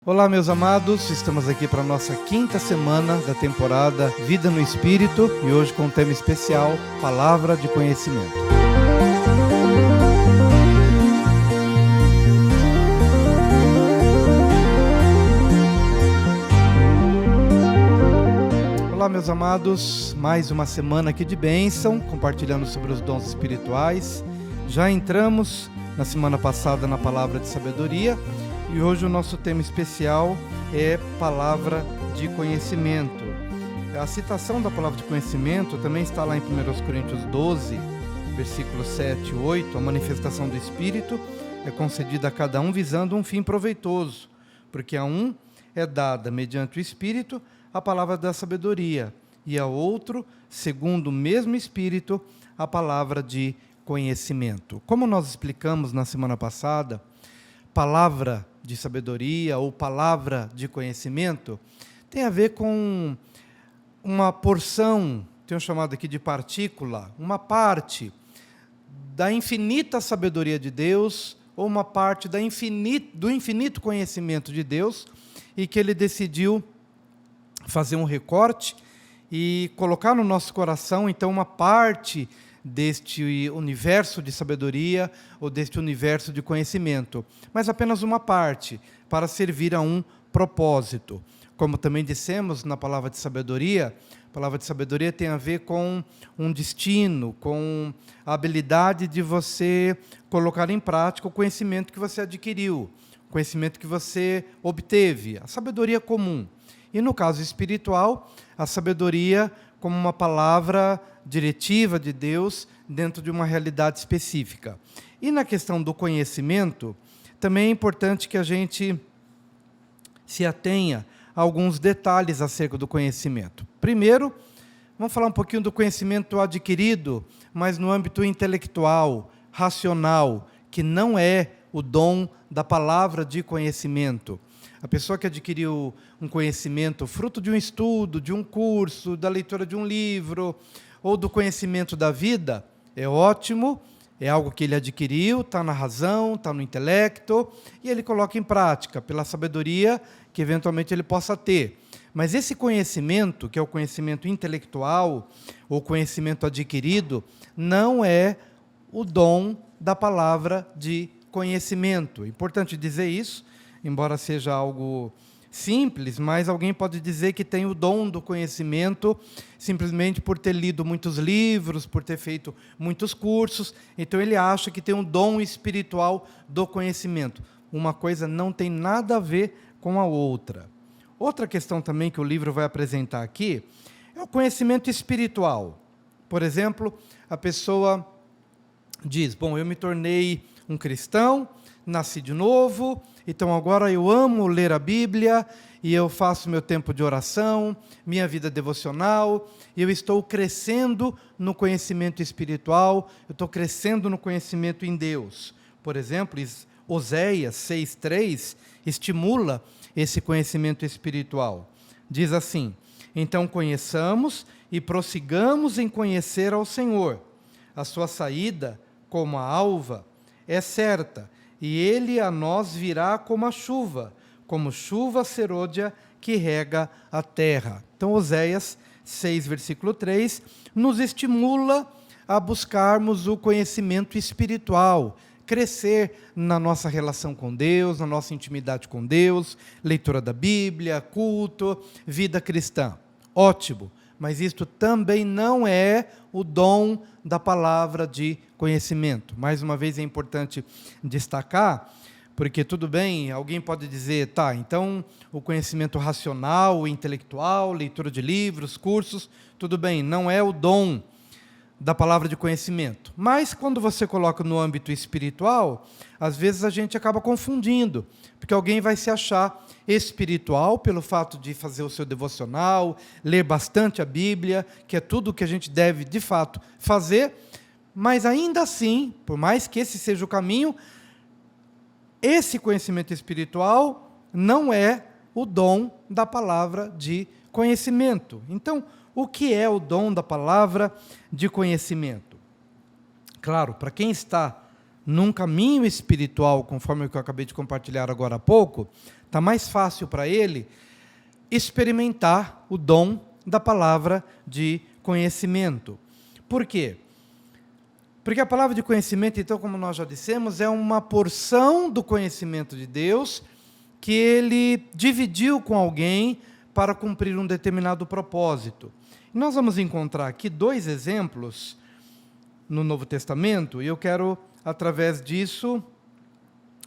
Olá, meus amados, estamos aqui para a nossa quinta semana da temporada Vida no Espírito e hoje com um tema especial, Palavra de Conhecimento. Olá, meus amados, mais uma semana aqui de bênção, compartilhando sobre os dons espirituais. Já entramos na semana passada na Palavra de Sabedoria. E hoje o nosso tema especial é Palavra de Conhecimento. A citação da Palavra de Conhecimento também está lá em 1 Coríntios 12, versículos 7 e 8. A manifestação do Espírito é concedida a cada um visando um fim proveitoso, porque a um é dada, mediante o Espírito, a palavra da sabedoria, e a outro, segundo o mesmo Espírito, a palavra de conhecimento. Como nós explicamos na semana passada, palavra de sabedoria ou palavra de conhecimento tem a ver com uma porção, tenho chamado aqui de partícula, uma parte da infinita sabedoria de Deus ou uma parte do infinito conhecimento de Deus, e que Ele decidiu fazer um recorte e colocar no nosso coração, então, uma parte deste universo de sabedoria ou deste universo de conhecimento, mas apenas uma parte, para servir a um propósito. Como também dissemos na palavra de sabedoria, a palavra de sabedoria tem a ver com um destino, com a habilidade de você colocar em prática o conhecimento que você adquiriu, o conhecimento que você obteve, a sabedoria comum. E no caso espiritual, a sabedoria como uma palavra diretiva de Deus dentro de uma realidade específica. E na questão do conhecimento, também é importante que a gente se atenha a alguns detalhes acerca do conhecimento. Primeiro, vamos falar um pouquinho do conhecimento adquirido, mas no âmbito intelectual, racional, que não é o dom da palavra de conhecimento. A pessoa que adquiriu um conhecimento fruto de um estudo, de um curso, da leitura de um livro, ou do conhecimento da vida, é ótimo, é algo que ele adquiriu, está na razão, está no intelecto, e ele coloca em prática, pela sabedoria que eventualmente ele possa ter. Mas esse conhecimento, que é o conhecimento intelectual, ou conhecimento adquirido, não é o dom da palavra de conhecimento. É importante dizer isso, embora seja algo simples, mas alguém pode dizer que tem o dom do conhecimento simplesmente por ter lido muitos livros, por ter feito muitos cursos, então ele acha que tem um dom espiritual do conhecimento. Uma coisa não tem nada a ver com a outra. Outra questão também que o livro vai apresentar aqui é o conhecimento espiritual. Por exemplo, a pessoa diz, bom, eu me tornei um cristão, nasci de novo, então agora eu amo ler a Bíblia e eu faço meu tempo de oração, minha vida devocional, e eu estou crescendo no conhecimento espiritual, eu estou crescendo no conhecimento em Deus. Por exemplo, Oséias 6:3 estimula esse conhecimento espiritual. Diz assim, então conheçamos e prossigamos em conhecer ao Senhor. A sua saída, como a alva, é certa, e ele a nós virá como chuva serôdia que rega a terra. Então, Oséias 6, versículo 3, nos estimula a buscarmos o conhecimento espiritual, crescer na nossa relação com Deus, na nossa intimidade com Deus, leitura da Bíblia, culto, vida cristã. Ótimo, mas isto também não é o dom da palavra de conhecimento. Mais uma vez é importante destacar, porque tudo bem, alguém pode dizer, tá, então o conhecimento racional, intelectual, leitura de livros, cursos, tudo bem, não é o dom da palavra de conhecimento. Mas quando você coloca no âmbito espiritual, às vezes a gente acaba confundindo, porque alguém vai se achar espiritual pelo fato de fazer o seu devocional, ler bastante a Bíblia, que é tudo o que a gente deve, de fato, fazer, mas ainda assim, por mais que esse seja o caminho, esse conhecimento espiritual não é o dom da palavra de conhecimento. Então, o que é o dom da palavra de conhecimento? Claro, para quem está num caminho espiritual, conforme o que eu acabei de compartilhar agora há pouco, Está mais fácil para ele experimentar o dom da palavra de conhecimento. Por quê? Porque a palavra de conhecimento, então, como nós já dissemos, é uma porção do conhecimento de Deus que ele dividiu com alguém para cumprir um determinado propósito. E nós vamos encontrar aqui 2 exemplos no Novo Testamento, e eu quero, através disso,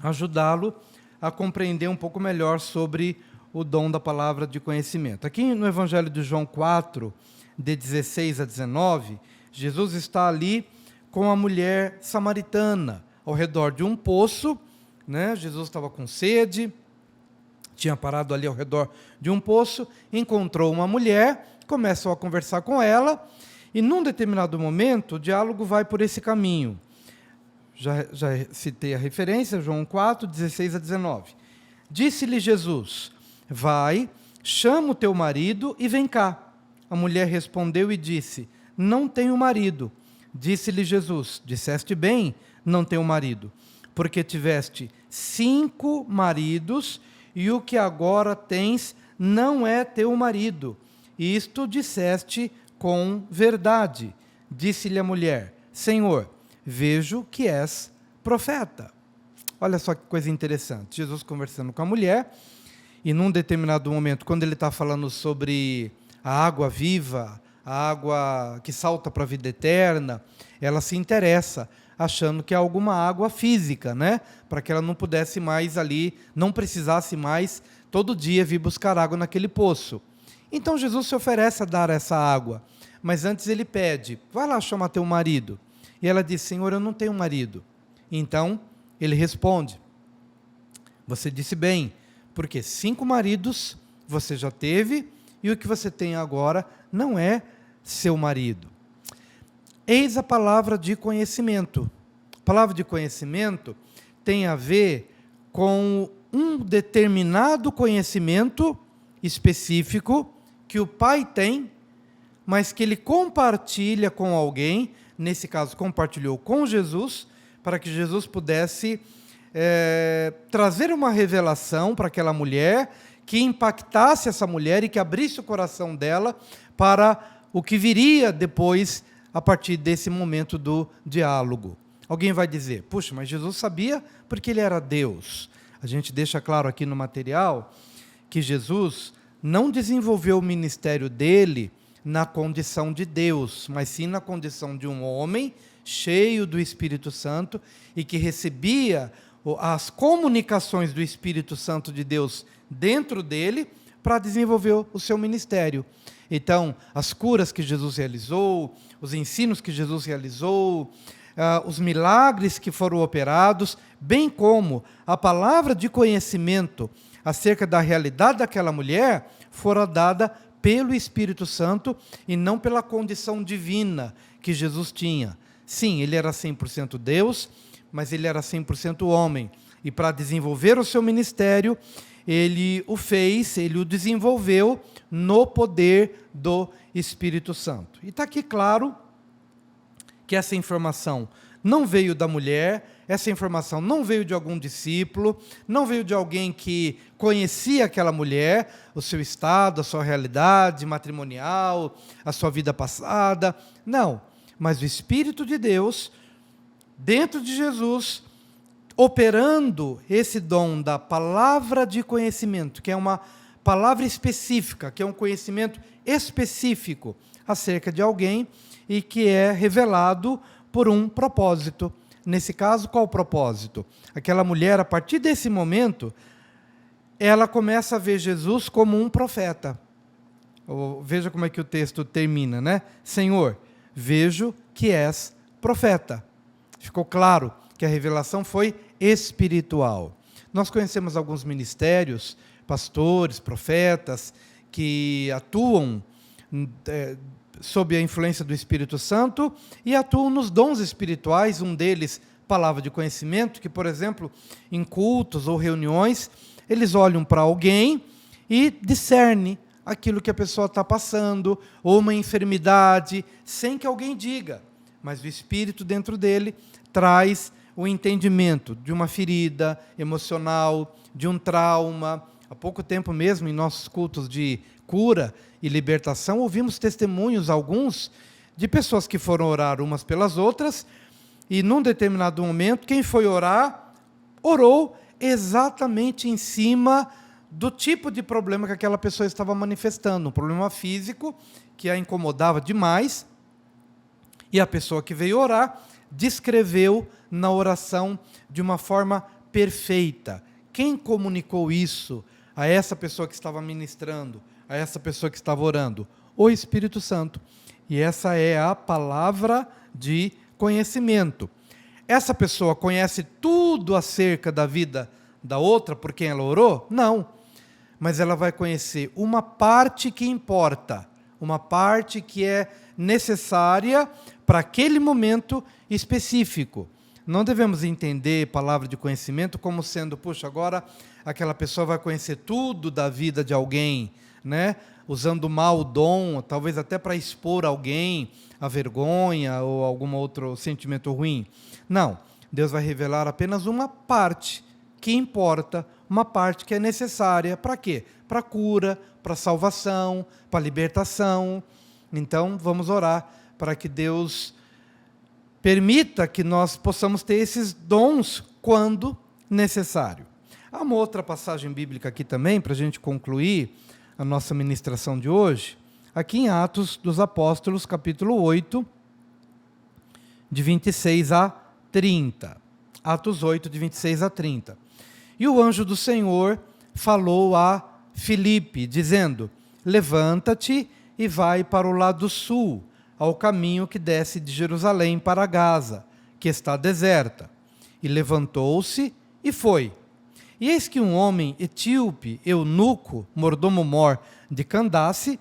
ajudá-lo a compreender um pouco melhor sobre o dom da palavra de conhecimento. Aqui no Evangelho de João 4, de 16 a 19, Jesus está ali com a mulher samaritana, ao redor de um poço, né? Jesus estava com sede, tinha parado ali ao redor de um poço, encontrou uma mulher, começam a conversar com ela, e num determinado momento o diálogo vai por esse caminho. Já citei a referência, João 4, 16 a 19. Disse-lhe Jesus: vai, chama o teu marido e vem cá. A mulher respondeu e disse: não tenho marido. Disse-lhe Jesus: disseste bem, não tenho marido, porque tiveste 5 maridos, e o que agora tens não é teu marido. Isto disseste com verdade. Disse-lhe a mulher: Senhor, vejo que és profeta. Olha só que coisa interessante. Jesus conversando com a mulher, e num determinado momento, quando ele está falando sobre a água viva, a água que salta para a vida eterna, ela se interessa, achando que é alguma água física, né? Para que ela não pudesse mais ali, não precisasse mais todo dia vir buscar água naquele poço. Então Jesus se oferece a dar essa água, mas antes ele pede: vai lá chamar teu marido. E ela diz: Senhor, eu não tenho marido. Então ele responde: você disse bem, porque 5 maridos você já teve, e o que você tem agora não é seu marido. Eis a palavra de conhecimento. A palavra de conhecimento tem a ver com um determinado conhecimento específico que o pai tem, mas que ele compartilha com alguém, nesse caso compartilhou com Jesus, para que Jesus pudesse trazer uma revelação para aquela mulher, que impactasse essa mulher e que abrisse o coração dela para o que viria depois, a partir desse momento do diálogo. Alguém vai dizer: puxa, mas Jesus sabia porque ele era Deus. A gente deixa claro aqui no material que Jesus não desenvolveu o ministério dele na condição de Deus, mas sim na condição de um homem cheio do Espírito Santo e que recebia as comunicações do Espírito Santo de Deus dentro dele para desenvolver o seu ministério. Então, as curas que Jesus realizou, os ensinos que Jesus realizou, os milagres que foram operados, bem como a palavra de conhecimento acerca da realidade daquela mulher, fora dada pelo Espírito Santo e não pela condição divina que Jesus tinha. Sim, ele era 100% Deus, mas ele era 100% homem. E para desenvolver o seu ministério, ele o desenvolveu no poder do Espírito Santo. E está aqui claro que essa informação não veio da mulher, essa informação não veio de algum discípulo, não veio de alguém que conhecia aquela mulher, o seu estado, a sua realidade matrimonial, a sua vida passada. Não, mas o Espírito de Deus, dentro de Jesus, operando esse dom da palavra de conhecimento, que é uma palavra específica, que é um conhecimento específico acerca de alguém e que é revelado por um propósito. Nesse caso, qual o propósito? Aquela mulher, a partir desse momento, ela começa a ver Jesus como um profeta. Veja como é que o texto termina, né? Senhor, vejo que és profeta. Ficou claro que a revelação foi espiritual. Nós conhecemos alguns ministérios, pastores, profetas, que atuam sob a influência do Espírito Santo e atuam nos dons espirituais, um deles, palavra de conhecimento, que, por exemplo, em cultos ou reuniões, eles olham para alguém e discernem aquilo que a pessoa está passando, ou uma enfermidade, sem que alguém diga, mas o Espírito dentro dele traz o entendimento de uma ferida emocional, de um trauma, Há pouco tempo mesmo, em nossos cultos de cura e libertação, ouvimos testemunhos, alguns, de pessoas que foram orar umas pelas outras, e num determinado momento, quem foi orar, orou exatamente em cima do tipo de problema que aquela pessoa estava manifestando, um problema físico que a incomodava demais, e a pessoa que veio orar descreveu na oração de uma forma perfeita. Quem comunicou isso a essa pessoa que estava ministrando, a essa pessoa que estava orando? O Espírito Santo. E essa é a palavra de conhecimento. Essa pessoa conhece tudo acerca da vida da outra por quem ela orou? Não. Mas ela vai conhecer uma parte que importa, uma parte que é necessária para aquele momento específico. Não devemos entender palavra de conhecimento como sendo, puxa, agora aquela pessoa vai conhecer tudo da vida de alguém, né? Usando mal o dom, talvez até para expor alguém a vergonha ou algum outro sentimento ruim. Não, Deus vai revelar apenas uma parte que importa, uma parte que é necessária. Para quê? Para cura, para salvação, para libertação. Então, vamos orar para que Deus permita que nós possamos ter esses dons quando necessário. Há uma outra passagem bíblica aqui também, para a gente concluir a nossa ministração de hoje, aqui em Atos dos Apóstolos, capítulo 8, de 26 a 30. Atos 8, de 26 a 30. E o anjo do Senhor falou a Filipe, dizendo: levanta-te e vai para o lado sul, ao caminho que desce de Jerusalém para Gaza, que está deserta. E levantou-se e foi. E eis que um homem etíope, eunuco, mordomo-mor de Candace,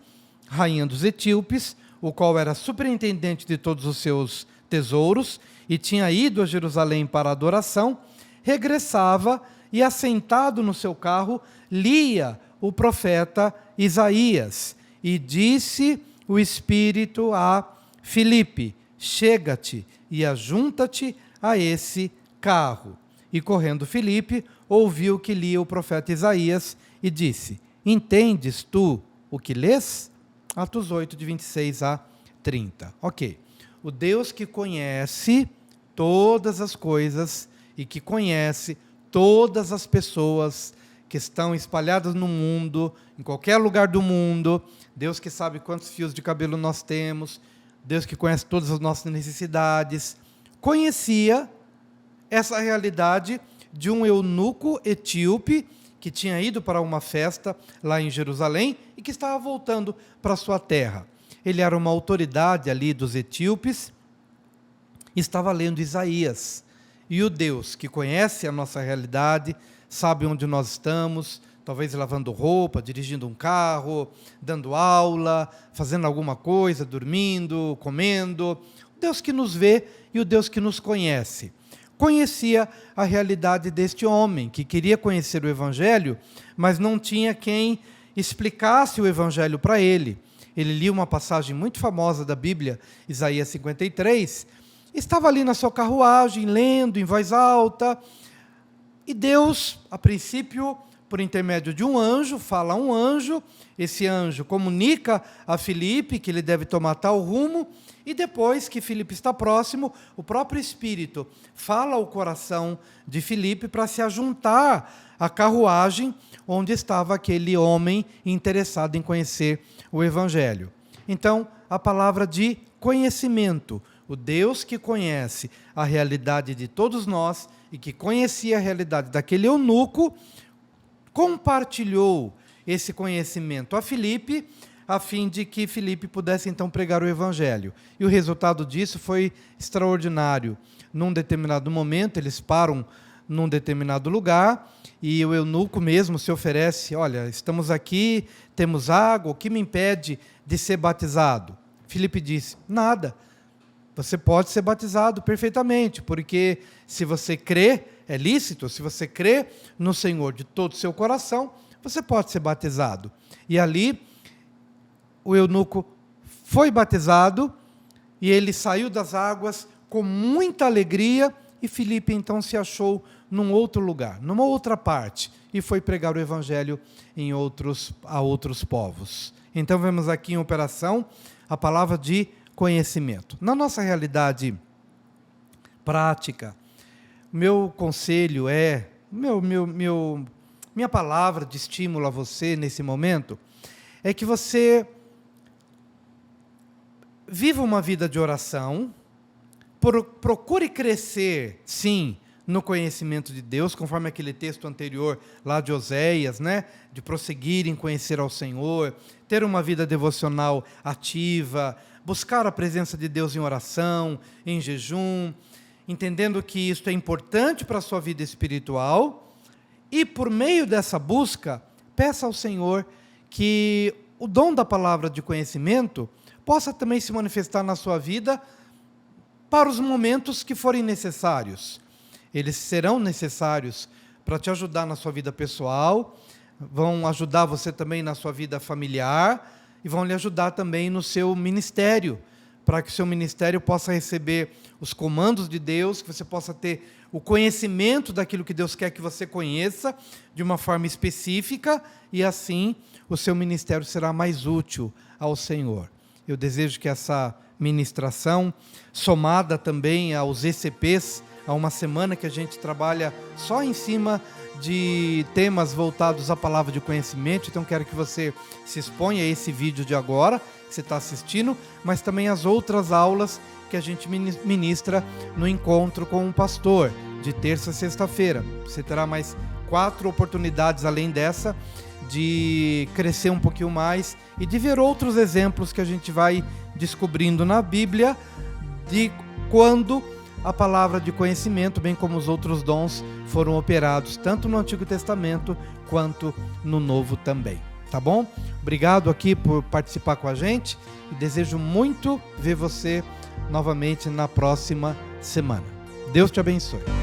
rainha dos etíopes, o qual era superintendente de todos os seus tesouros, e tinha ido a Jerusalém para a adoração, regressava e, assentado no seu carro, lia o profeta Isaías. E disse o Espírito a Filipe: chega-te e ajunta-te a esse carro. E correndo Filipe, ouviu que lia o profeta Isaías e disse: entendes tu o que lês? Atos 8, de 26 a 30. Ok. O Deus que conhece todas as coisas e que conhece todas as pessoas que estão espalhadas no mundo, em qualquer lugar do mundo, Deus que sabe quantos fios de cabelo nós temos, Deus que conhece todas as nossas necessidades, conhecia essa realidade de um eunuco etíope que tinha ido para uma festa lá em Jerusalém e que estava voltando para sua terra. Ele era uma autoridade ali dos etíopes, estava lendo Isaías. E o Deus que conhece a nossa realidade, sabe onde nós estamos, talvez lavando roupa, dirigindo um carro, dando aula, fazendo alguma coisa, dormindo, comendo. O Deus que nos vê e o Deus que nos conhece. Conhecia a realidade deste homem, que queria conhecer o Evangelho, mas não tinha quem explicasse o Evangelho para ele. Ele lia uma passagem muito famosa da Bíblia, Isaías 53, estava ali na sua carruagem, lendo em voz alta, e Deus, a princípio, por intermédio de um anjo, fala a um anjo, esse anjo comunica a Filipe que ele deve tomar tal rumo, e depois que Filipe está próximo, o próprio Espírito fala ao coração de Filipe para se ajuntar à carruagem onde estava aquele homem interessado em conhecer o Evangelho. Então, a palavra de conhecimento, o Deus que conhece a realidade de todos nós e que conhecia a realidade daquele eunuco, compartilhou esse conhecimento a Filipe, a fim de que Filipe pudesse então pregar o Evangelho. E o resultado disso foi extraordinário. Num determinado momento, eles param num determinado lugar, e o eunuco mesmo se oferece: olha, estamos aqui, temos água, o que me impede de ser batizado? Filipe disse: nada, você pode ser batizado perfeitamente, porque se você crê, é lícito, se você crê no Senhor de todo o seu coração, você pode ser batizado. E ali, o eunuco foi batizado, e ele saiu das águas com muita alegria, e Filipe então se achou num outro lugar, numa outra parte, e foi pregar o evangelho a outros povos. Então vemos aqui em operação a palavra de conhecimento. Na nossa realidade prática, meu conselho minha palavra de estímulo a você nesse momento é que você viva uma vida de oração, procure crescer, sim, no conhecimento de Deus, conforme aquele texto anterior lá de Oséias, né? De prosseguir em conhecer ao Senhor, ter uma vida devocional ativa, buscar a presença de Deus em oração, em jejum, entendendo que isso é importante para a sua vida espiritual, e por meio dessa busca, peça ao Senhor que o dom da palavra de conhecimento possa também se manifestar na sua vida para os momentos que forem necessários. Eles serão necessários para te ajudar na sua vida pessoal, vão ajudar você também na sua vida familiar e vão lhe ajudar também no seu ministério, para que o seu ministério possa receber os comandos de Deus, que você possa ter o conhecimento daquilo que Deus quer que você conheça de uma forma específica e assim o seu ministério será mais útil ao Senhor. Eu desejo que essa ministração, somada também aos ECPs, há uma semana que a gente trabalha só em cima de temas voltados à palavra de conhecimento, então quero que você se exponha a esse vídeo de agora, que você está assistindo, mas também as outras aulas que a gente ministra no encontro com um pastor, de terça a sexta-feira. Você terá mais 4 oportunidades além dessa, de crescer um pouquinho mais e de ver outros exemplos que a gente vai descobrindo na Bíblia, de quando a palavra de conhecimento, bem como os outros dons, foram operados tanto no Antigo Testamento quanto no Novo também. Tá bom? Obrigado aqui por participar com a gente e desejo muito ver você novamente na próxima semana. Deus te abençoe.